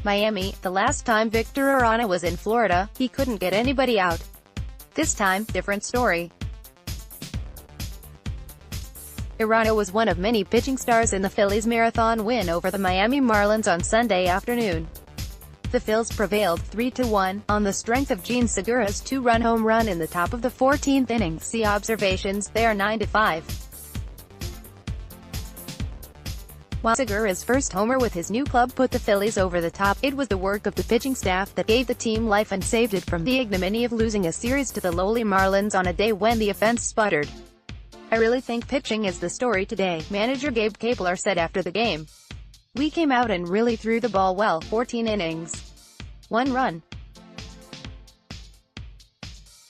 Miami. The last time Victor Arano was in Florida, he couldn't get anybody out. This time, different story. Arano was one of many pitching stars in the Phillies' marathon win over the Miami Marlins on Sunday afternoon. The Phils prevailed 3-1, on the strength of Jean Segura's two-run home run in the top of the 14th inning. See observations, they are 9-5. While Segura's first homer with his new club put the Phillies over the top, it was the work of the pitching staff that gave the team life and saved it from the ignominy of losing a series to the lowly Marlins on a day when the offense sputtered. "I really think pitching is the story today," manager Gabe Kapler said after the game. "We came out and really threw the ball well, 14 innings. 1 run.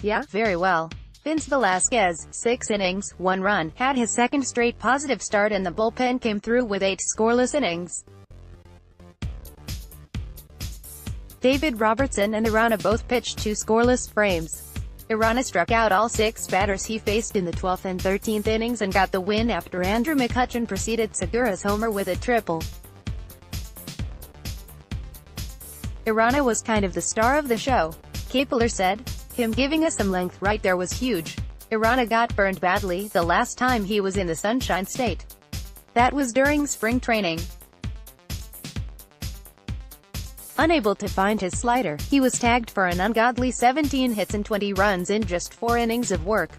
Yeah, very well. Vince Velasquez, 6 innings, 1 run, had his second straight positive start and the bullpen came through with 8 scoreless innings." David Robertson and Arano both pitched 2 scoreless frames. Arano struck out all 6 batters he faced in the 12th and 13th innings and got the win after Andrew McCutchen preceded Segura's homer with a triple. Arano was kind of the star of the show, Kapler said. "Him giving us some length right there was huge. Arano got burned badly the last time he was in the Sunshine State. That was during spring training. Unable to find his slider, he was tagged for an ungodly 17 hits and 20 runs in just 4 innings of work."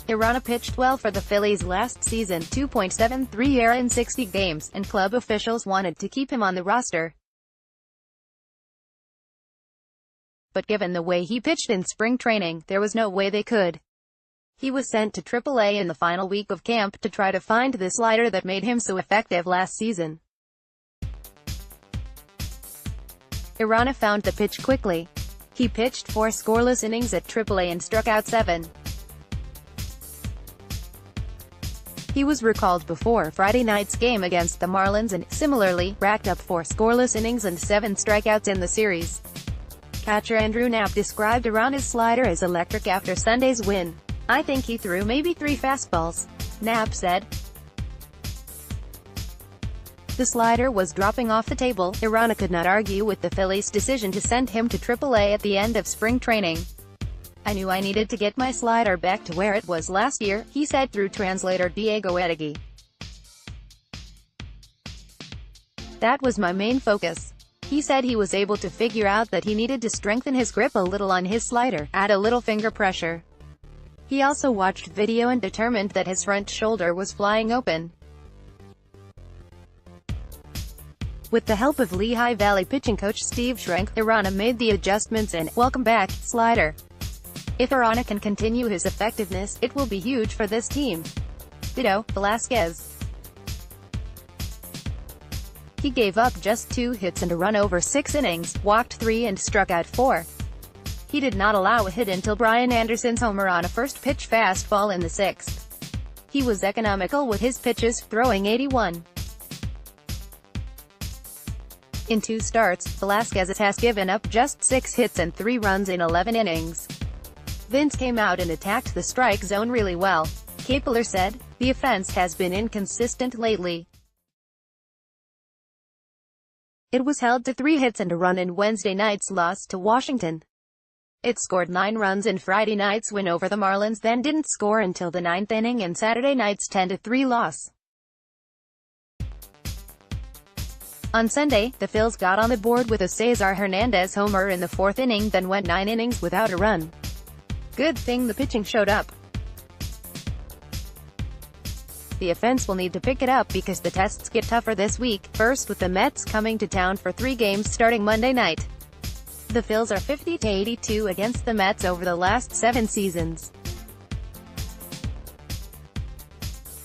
Arano pitched well for the Phillies last season, 2.73 ERA in 60 games, and club officials wanted to keep him on the roster. But given the way he pitched in spring training, there was no way they could. He was sent to AAA in the final week of camp to try to find the slider that made him so effective last season. Arano found the pitch quickly. He pitched 4 scoreless innings at AAA and struck out 7. He was recalled before Friday night's game against the Marlins and, similarly, racked up 4 scoreless innings and 7 strikeouts in the series. Catcher Andrew Knapp described Arano's slider as electric after Sunday's win. "I think he threw maybe 3 fastballs," Knapp said. The slider was dropping off the table. Arano could not argue with the Phillies' decision to send him to AAA at the end of spring training. "I knew I needed to get my slider back to where it was last year," he said through translator Diego Edegui. "That was my main focus." He said he was able to figure out that he needed to strengthen his grip a little on his slider, add a little finger pressure. He also watched video and determined that his front shoulder was flying open. With the help of Lehigh Valley pitching coach Steve Schrenk, Arano made the adjustments and, "Welcome back, slider." If Arano can continue his effectiveness, it will be huge for this team. Ditto, Velasquez. He gave up just 2 hits and a run over 6 innings, walked 3 and struck out 4. He did not allow a hit until Brian Anderson's homer on a first-pitch fastball in the 6th. He was economical with his pitches, throwing 81. In 2 starts, Velasquez has given up just 6 hits and 3 runs in 11 innings. Vince came out and attacked the strike zone really well, Kapler said. "The offense has been inconsistent lately. It was held to 3 hits and a run in Wednesday night's loss to Washington. It scored 9 runs in Friday night's win over the Marlins, then didn't score until the 9th inning in Saturday night's 10-3 loss." On Sunday, the Phils got on the board with a Cesar Hernandez homer in the 4th inning, then went 9 innings without a run. Good thing the pitching showed up. The offense will need to pick it up because the tests get tougher this week, first with the Mets coming to town for 3 games starting Monday night. The Phils are 50-82 against the Mets over the last 7 seasons.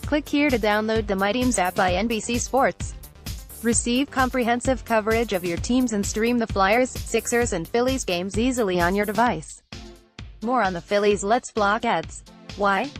Click here to download the My Teams app by NBC Sports. Receive comprehensive coverage of your teams and stream the Flyers, Sixers and Phillies games easily on your device. More on the Phillies. Let's block ads. Why?